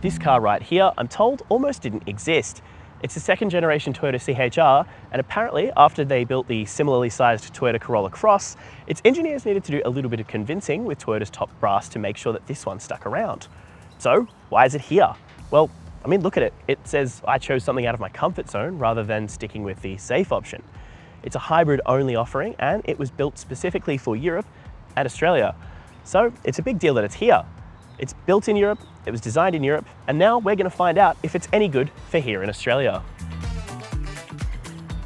This car right here, I'm told, almost didn't exist. It's a second generation Toyota CHR, and apparently after they built the similarly sized Toyota Corolla Cross, its engineers needed to do a little bit of convincing with Toyota's top brass to make sure that this one stuck around. So why is it here? Well, I mean, look at it. It says I chose something out of my comfort zone rather than sticking with the safe option. It's a hybrid only offering, and it was built specifically for Europe and Australia. So it's a big deal that it's here. It's built in Europe, it was designed in Europe, and now we're going to find out if it's any good for here in Australia.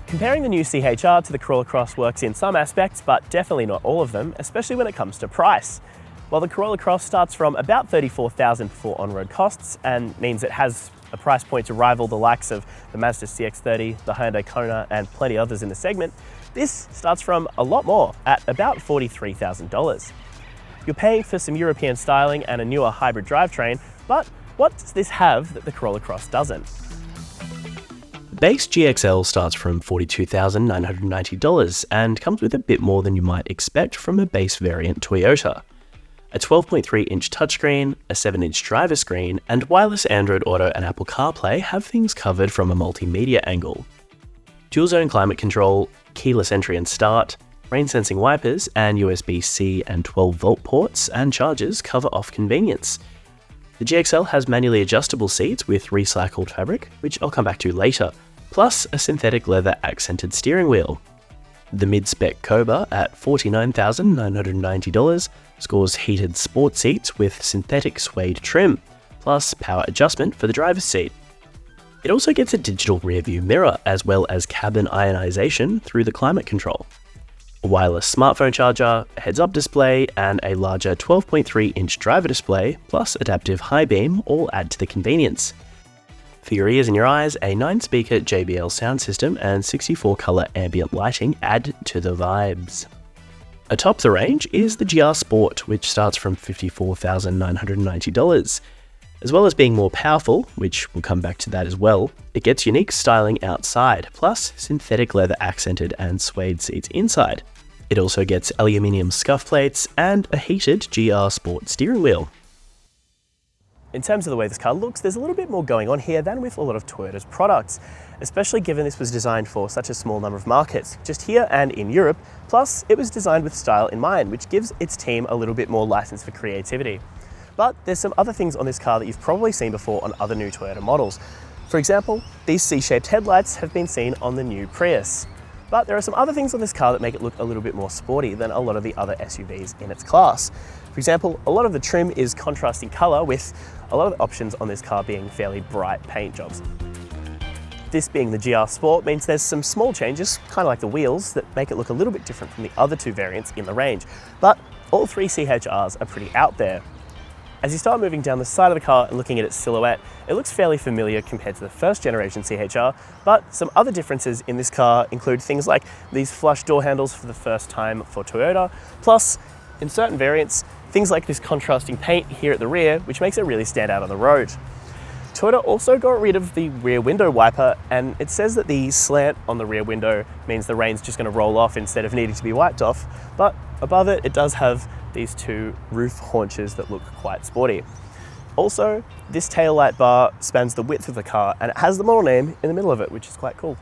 Comparing the new CHR to the Corolla Cross works in some aspects, but definitely not all of them, especially when it comes to price. While the Corolla Cross starts from about $34,000 before on-road costs and means it has a price point to rival the likes of the Mazda CX-30, the Hyundai Kona, and plenty others in the segment, this starts from a lot more at about $43,000. You're paying for some European styling and a newer hybrid drivetrain, but what does this have that the Corolla Cross doesn't? The base GXL starts from $42,990 and comes with a bit more than you might expect from a base variant Toyota. A 12.3-inch touchscreen, a 7-inch driver screen, and wireless Android Auto and Apple CarPlay have things covered from a multimedia angle. Dual-zone climate control, keyless entry and start, rain-sensing wipers, and USB-C and 12-volt ports and chargers cover off convenience. The GXL has manually adjustable seats with recycled fabric, which I'll come back to later, plus a synthetic leather accented steering wheel. The mid-spec Cobra at $49,990 scores heated sport seats with synthetic suede trim, plus power adjustment for the driver's seat. It also gets a digital rear-view mirror as well as cabin ionization through the climate control. A wireless smartphone charger, a heads-up display, and a larger 12.3-inch driver display, plus adaptive high beam all add to the convenience. For your ears and your eyes, a 9-speaker JBL sound system and 64-color ambient lighting add to the vibes. Atop the range is the GR Sport, which starts from $54,990. As well as being more powerful, which we'll come back to that as well, it gets unique styling outside, plus synthetic leather accented and suede seats inside. It also gets aluminium scuff plates and a heated GR Sport steering wheel. In terms of the way this car looks, there's a little bit more going on here than with a lot of Toyota's products, especially given this was designed for such a small number of markets, just here and in Europe, plus it was designed with style in mind, which gives its team a little bit more license for creativity. But there's some other things on this car that you've probably seen before on other new Toyota models. For example, these C-shaped headlights have been seen on the new Prius. But there are some other things on this car that make it look a little bit more sporty than a lot of the other SUVs in its class. For example, a lot of the trim is contrasting color, with a lot of the options on this car being fairly bright paint jobs. This being the GR Sport means there's some small changes, kind of like the wheels, that make it look a little bit different from the other two variants in the range. But all three CHRs are pretty out there. As you start moving down the side of the car and looking at its silhouette, it looks fairly familiar compared to the first generation CHR, but some other differences in this car include things like these flush door handles for the first time for Toyota, plus, in certain variants, things like this contrasting paint here at the rear, which makes it really stand out on the road. Toyota also got rid of the rear window wiper, and it says that the slant on the rear window means the rain's just going to roll off instead of needing to be wiped off, but above it, it does have these two roof haunches that look quite sporty. Also, this taillight bar spans the width of the car, and it has the model name in the middle of it, which is quite cool.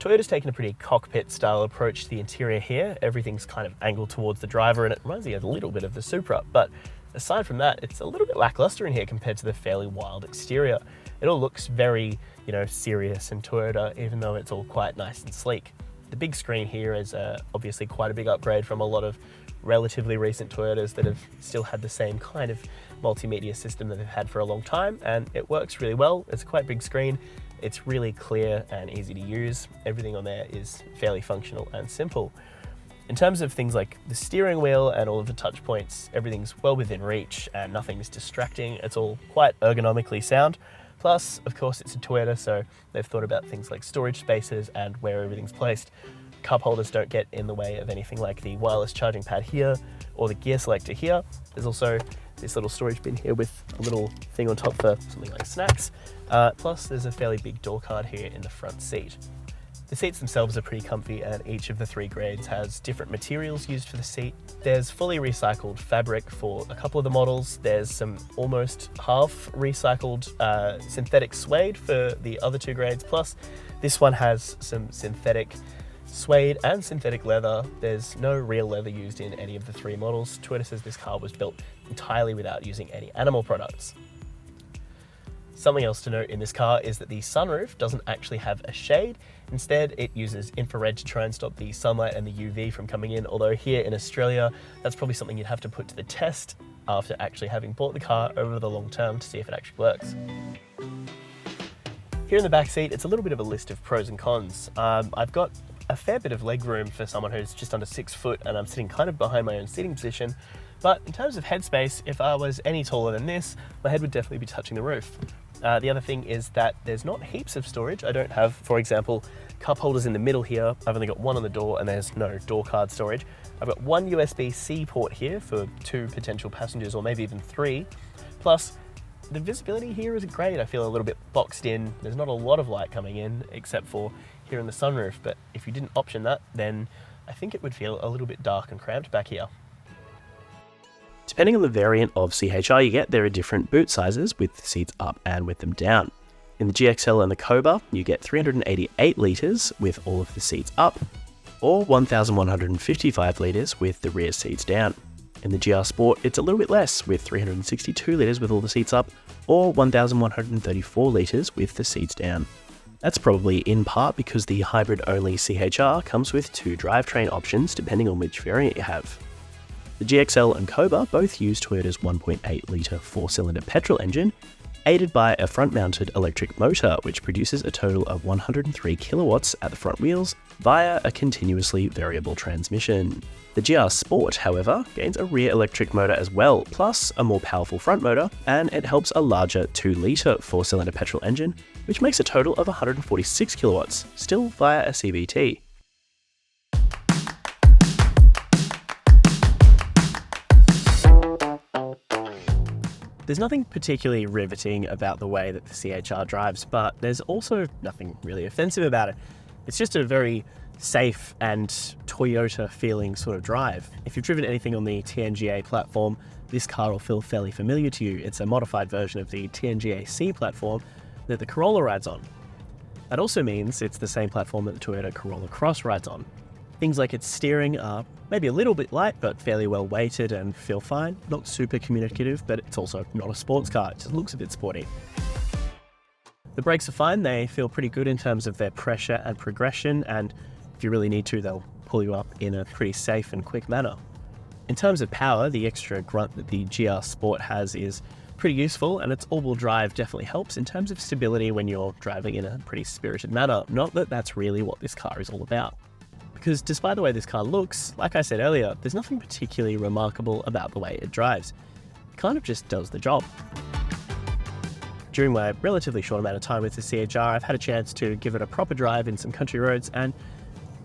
Toyota's taken a pretty cockpit style approach to the interior here. Everything's kind of angled towards the driver, and it reminds me a little bit of the Supra, but aside from that, it's a little bit lackluster in here compared to the fairly wild exterior. It all looks very, serious and Toyota, even though it's all quite nice and sleek. The big screen here is obviously quite a big upgrade from a lot of relatively recent Toyotas that have still had the same kind of multimedia system that they've had for a long time, and it works really well. It's a quite big screen. It's really clear and easy to use. Everything on there is fairly functional and simple. In terms of things like the steering wheel and all of the touch points, everything's well within reach and nothing's distracting. It's all quite ergonomically sound. Plus, of course, it's a Toyota, so they've thought about things like storage spaces and where everything's placed. Cup holders don't get in the way of anything like the wireless charging pad here or the gear selector here. There's also this little storage bin here with a little thing on top for something like snacks. Plus, there's a fairly big door card here in the front seat. The seats themselves are pretty comfy, and each of the 3 grades has different materials used for the seat. There's fully recycled fabric for a couple of the models. There's some almost half recycled synthetic suede for the other 2 grades, plus this one has some synthetic suede and synthetic leather. There's no real leather used in any of the 3 models. Toyota says this car was built entirely without using any animal products. Something else to note in this car is that the sunroof doesn't actually have a shade. Instead, it uses infrared to try and stop the sunlight and the UV from coming in, although here in Australia, that's probably something you'd have to put to the test after actually having bought the car over the long term to see if it actually works. Here in the back seat, it's a little bit of a list of pros and cons. I've got a fair bit of leg room for someone who's just under 6 foot, and I'm sitting kind of behind my own seating position. But in terms of headspace, if I was any taller than this, my head would definitely be touching the roof. The other thing is that there's not heaps of storage. I don't have, for example, cup holders in the middle here. I've only got 1 on the door, and there's no door card storage. I've got 1 USB-C port here for 2 potential passengers, or maybe even 3. Plus, the visibility here isn't great. I feel a little bit boxed in. There's not a lot of light coming in, except for here in the sunroof. But if you didn't option that, then I think it would feel a little bit dark and cramped back here. Depending on the variant of CHR you get, there are different boot sizes with the seats up and with them down. In the GXL and the Cobra, you get 388 litres with all of the seats up, or 1,155 litres with the rear seats down. In the GR Sport, it's a little bit less, with 362 litres with all the seats up, or 1,134 litres with the seats down. That's probably in part because the hybrid-only CHR comes with 2 drivetrain options depending on which variant you have. The GXL and Cobra both use Toyota's 1.8 litre 4-cylinder petrol engine, aided by a front-mounted electric motor which produces a total of 103 kilowatts at the front wheels via a continuously variable transmission. The GR Sport, however, gains a rear electric motor as well, plus a more powerful front motor, and it helps a larger 2-litre 4-cylinder petrol engine, which makes a total of 146 kilowatts, still via a CVT. There's nothing particularly riveting about the way that the CHR drives, but there's also nothing really offensive about it. It's just a very safe and Toyota feeling sort of drive. If you've driven anything on the TNGA platform, this car will feel fairly familiar to you. It's a modified version of the TNGA C platform that the Corolla rides on. That also means it's the same platform that the Toyota Corolla Cross rides on. Things like its steering are maybe a little bit light, but fairly well weighted and feel fine. Not super communicative, but it's also not a sports car. It just looks a bit sporty. The brakes are fine. They feel pretty good in terms of their pressure and progression, and if you really need to, they'll pull you up in a pretty safe and quick manner. In terms of power, the extra grunt that the GR Sport has is pretty useful, and its all-wheel drive definitely helps in terms of stability when you're driving in a pretty spirited manner. Not that that's really what this car is all about. Because despite the way this car looks, like I said earlier, there's nothing particularly remarkable about the way it drives. It kind of just does the job. During my relatively short amount of time with the CHR, I've had a chance to give it a proper drive in some country roads, and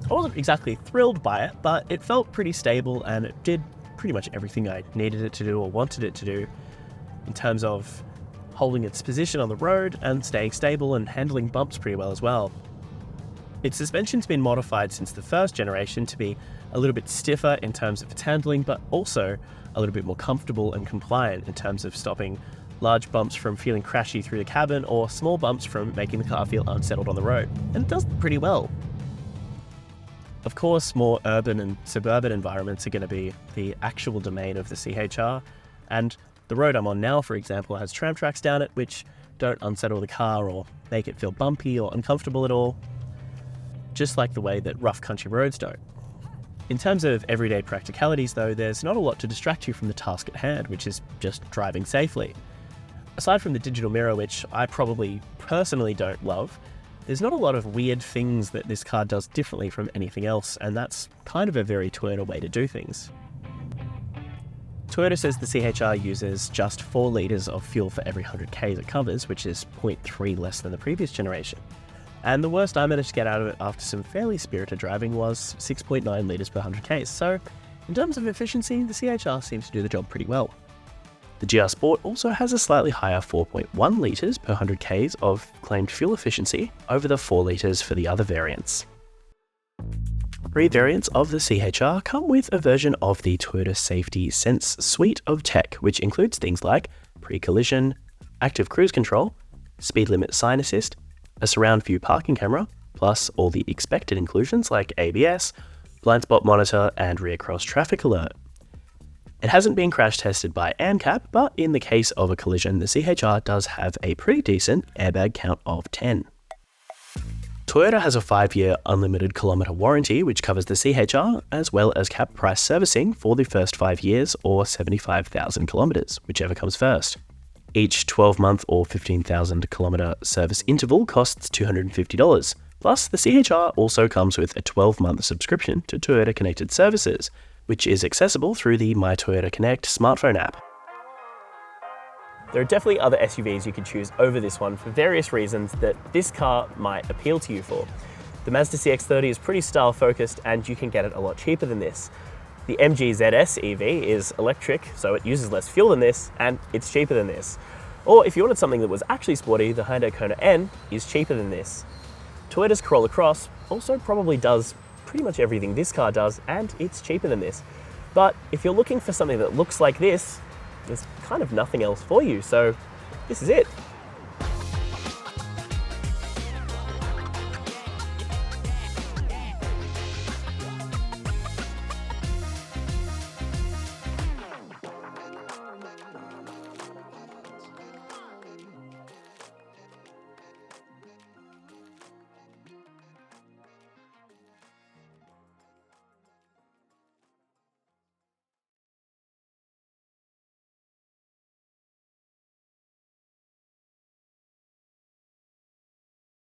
I wasn't exactly thrilled by it, but it felt pretty stable and it did pretty much everything I needed it to do or wanted it to do in terms of holding its position on the road and staying stable and handling bumps pretty well as well. Its suspension's been modified since the first generation to be a little bit stiffer in terms of its handling, but also a little bit more comfortable and compliant in terms of stopping large bumps from feeling crashy through the cabin or small bumps from making the car feel unsettled on the road. And it does pretty well. Of course, more urban and suburban environments are going to be the actual domain of the CHR, and the road I'm on now, for example, has tram tracks down it which don't unsettle the car or make it feel bumpy or uncomfortable at all, just like the way that rough country roads don't. In terms of everyday practicalities though, there's not a lot to distract you from the task at hand, which is just driving safely. Aside from the digital mirror, which I probably personally don't love, there's not a lot of weird things that this car does differently from anything else, and that's kind of a very Toyota way to do things. Toyota says the CHR uses just 4 litres of fuel for every 100 k's it covers, which is 0.3 less than the previous generation. And the worst I managed to get out of it after some fairly spirited driving was 6.9 litres per 100 k's, so in terms of efficiency, the CHR seems to do the job pretty well. The GR Sport also has a slightly higher 4.1 litres per 100 Ks of claimed fuel efficiency over the 4 litres for the other variants. 3 variants of the CHR come with a version of the Toyota Safety Sense suite of tech, which includes things like pre-collision, active cruise control, speed limit sign assist, a surround view parking camera, plus all the expected inclusions like ABS, blind spot monitor, and rear cross traffic alert. It hasn't been crash tested by ANCAP, but in the case of a collision, the CHR does have a pretty decent airbag count of 10. Toyota has a 5-year unlimited kilometre warranty which covers the CHR as well as cap price servicing for the first 5 years or 75,000 kilometres, whichever comes first. Each 12-month or 15,000 kilometre service interval costs $250. Plus, the CHR also comes with a 12-month subscription to Toyota Connected Services, which is accessible through the My Toyota Connect smartphone app. There are definitely other SUVs you could choose over this one for various reasons that this car might appeal to you for. The Mazda CX-30 is pretty style focused and you can get it a lot cheaper than this. The MG ZS EV is electric, so it uses less fuel than this, and it's cheaper than this. Or if you wanted something that was actually sporty, the Hyundai Kona N is cheaper than this. Toyota's Corolla Cross also probably does pretty much everything this car does, and it's cheaper than this. But if you're looking for something that looks like this, there's kind of nothing else for you, so this is it.